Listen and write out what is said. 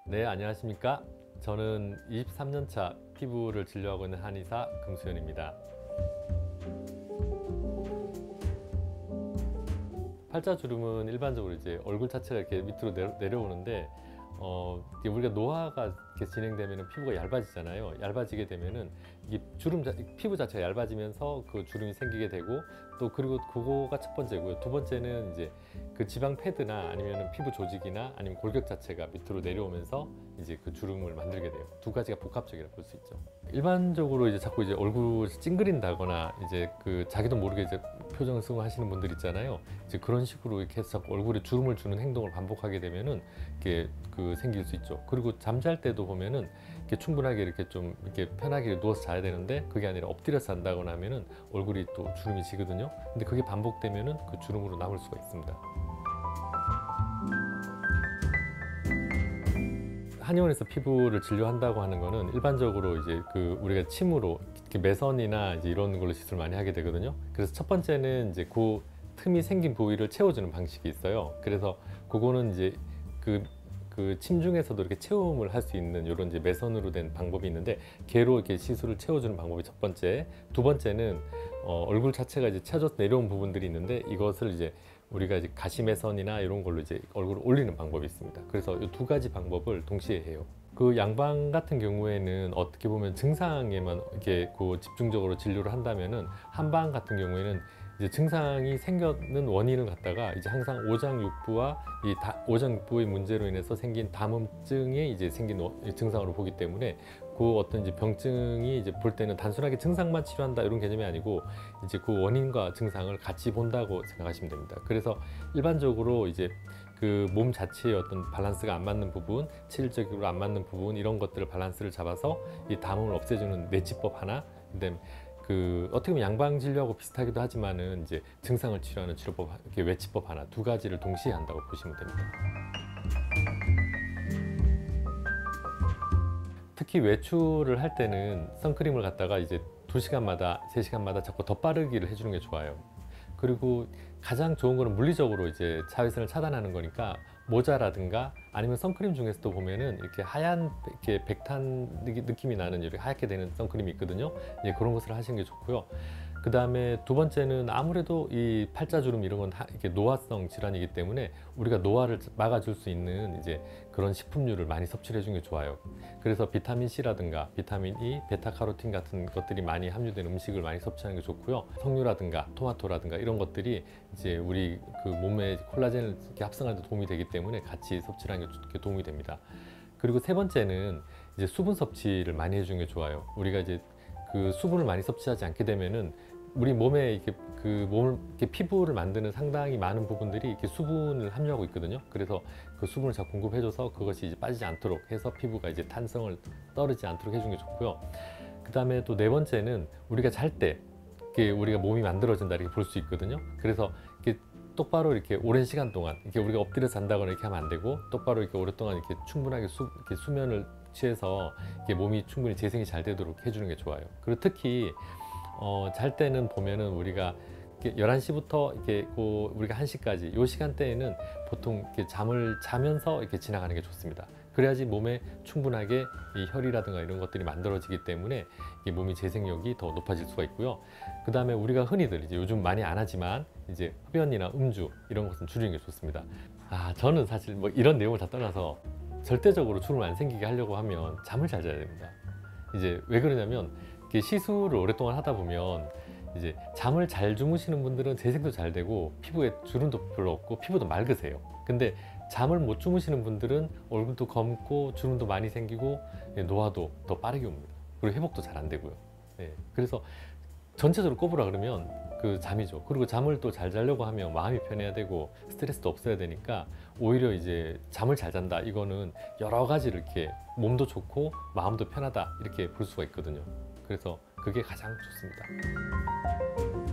네, 안녕하십니까. 저는 23년차 피부를 진료하고 있는 한의사 금수현입니다. 팔자주름은 일반적으로 이제 얼굴 자체가 이렇게 밑으로 내려오는데, 이게 우리가 노화가 이렇게 진행되면 피부가 얇아지잖아요. 얇아지게 되면은 이게 피부 자체가 얇아지면서 그 주름이 생기게 되고, 또 그리고 그거가 첫 번째고요. 두 번째는 이제 그 지방 패드나 아니면 피부 조직이나 아니면 골격 자체가 밑으로 내려오면서 이제 그 주름을 만들게 돼요. 두 가지가 복합적이라 볼 수 있죠. 일반적으로 이제 자꾸 이제 얼굴 찡그린다거나 이제 그 자기도 모르게 이제 표정을 쓰고 하시는 분들 있잖아요. 이제 그런 식으로 이렇게 해서 자꾸 얼굴에 주름을 주는 행동을 반복하게 되면은 이렇게 생길 수 있죠. 그리고 잠잘 때도 보면은 이렇게 충분하게 이렇게 좀 이렇게 편하게 누워서 자야 되는데, 그게 아니라 엎드려서 잔다거나 하면은 얼굴이 또 주름이 지거든요. 근데 그게 반복되면은 그 주름으로 남을 수가 있습니다. 한의원에서 피부를 진료한다고 하는 거는 일반적으로 이제 우리가 침으로 이렇게 매선이나 이제 이런 걸로 시술을 많이 하게 되거든요. 그래서 첫 번째는 이제 그 틈이 생긴 부위를 채워주는 방식이 있어요. 그래서 그거는 이제 그 침 중에서도 이렇게 체험을 할 수 있는 이런 이제 매선으로 된 방법이 있는데, 걔로 이렇게 시술을 채워주는 방법이 첫 번째. 두 번째는 얼굴 자체가 이제 채워져서 내려온 부분들이 있는데, 이것을 이제 우리가 이제 가시매선이나 이런 걸로 이제 얼굴을 올리는 방법이 있습니다. 그래서 이 두 가지 방법을 동시에 해요. 그 양방 같은 경우에는 어떻게 보면 증상에만 이렇게 집중적으로 진료를 한다면은, 한방 같은 경우에는 이제 증상이 생기는 원인을 갖다가 이제 항상 오장육부와 오장육부의 문제로 인해서 생긴 담음증이 이제 생긴 증상으로 보기 때문에, 그 어떤 이제 병증이 이제 볼 때는 단순하게 증상만 치료한다 이런 개념이 아니고, 이제 그 원인과 증상을 같이 본다고 생각하시면 됩니다. 그래서 일반적으로 이제 그 몸 자체의 어떤 밸런스가 안 맞는 부분, 체질적으로 안 맞는 부분, 이런 것들을 밸런스를 잡아서 이 담음을 없애주는 내치법 하나, 그다음에 어떻게 보면 양방 진료하고 비슷하기도 하지만은 이제 증상을 치료하는 치료법, 이렇게 외치법 하나, 두 가지를 동시에 한다고 보시면 됩니다. 특히 외출을 할 때는 선크림을 갖다가 이제 2시간마다 3시간마다 자꾸 덧바르기를 해주는 게 좋아요. 그리고 가장 좋은 거는 물리적으로 이제 자외선을 차단하는 거니까, 모자라든가 아니면 선크림 중에서도 보면은 이렇게 하얀 이렇게 백탄 느낌이 나는 이렇게 하얗게 되는 선크림이 있거든요. 이제 그런 것을 하시는 게 좋고요. 그 다음에 두 번째는 아무래도 이 팔자주름 이런 건 이렇게 노화성 질환이기 때문에 우리가 노화를 막아줄 수 있는 이제 그런 식품류를 많이 섭취를 해주는 게 좋아요. 그래서 비타민 C라든가 비타민 E, 베타카로틴 같은 것들이 많이 함유된 음식을 많이 섭취하는 게 좋고요. 석류라든가 토마토라든가 이런 것들이 이제 우리 그 몸에 콜라겐을 이렇게 합성하는 데 도움이 되기 때문에 같이 섭취를 하는 게 도움이 됩니다. 그리고 세 번째는 이제 수분 섭취를 많이 해주는 게 좋아요. 우리가 이제 그 수분을 많이 섭취하지 않게 되면은 우리 몸에 이렇게 이렇게 피부를 만드는 상당히 많은 부분들이 이렇게 수분을 함유하고 있거든요. 그래서 그 수분을 잘 공급해줘서 그것이 이제 빠지지 않도록 해서 피부가 이제 탄성을 떨어지지 않도록 해주는 게 좋고요. 그 다음에 또 네 번째는 우리가 잘 때 우리가 몸이 만들어진다 이렇게 볼 수 있거든요. 그래서 이렇게 똑바로 이렇게 오랜 시간 동안 이렇게 우리가 엎드려 잔다거나 이렇게 하면 안 되고, 똑바로 이렇게 오랫동안 이렇게 충분하게 이렇게 수면을 취해서 이렇게 몸이 충분히 재생이 잘 되도록 해주는 게 좋아요. 그리고 특히 잘 때는 보면은 우리가 11시부터 이렇게 우리가 1시까지 이 시간대에는 보통 이렇게 잠을 자면서 이렇게 지나가는 게 좋습니다. 그래야지 몸에 충분하게 이 혈이라든가 이런 것들이 만들어지기 때문에 이 몸이 재생력이 더 높아질 수가 있고요. 그 다음에 우리가 흔히들 이제 요즘 많이 안 하지만 이제 흡연이나 음주 이런 것은 줄이는 게 좋습니다. 저는 사실 뭐 이런 내용을 다 떠나서 절대적으로 주름 안 생기게 하려고 하면 잠을 잘 자야 됩니다. 이제 왜 그러냐면, 시술을 오랫동안 하다 보면 이제 잠을 잘 주무시는 분들은 재생도 잘 되고 피부에 주름도 별로 없고 피부도 맑으세요. 근데 잠을 못 주무시는 분들은 얼굴도 검고 주름도 많이 생기고 노화도 더 빠르게 옵니다. 그리고 회복도 잘 안 되고요. 그래서 전체적으로 꼽으라 그러면 그 잠이죠. 그리고 잠을 또 잘 자려고 하면 마음이 편해야 되고 스트레스도 없어야 되니까, 오히려 이제 잠을 잘 잔다 이거는 여러 가지로 이렇게 몸도 좋고 마음도 편하다 이렇게 볼 수가 있거든요. 그래서 그게 가장 좋습니다.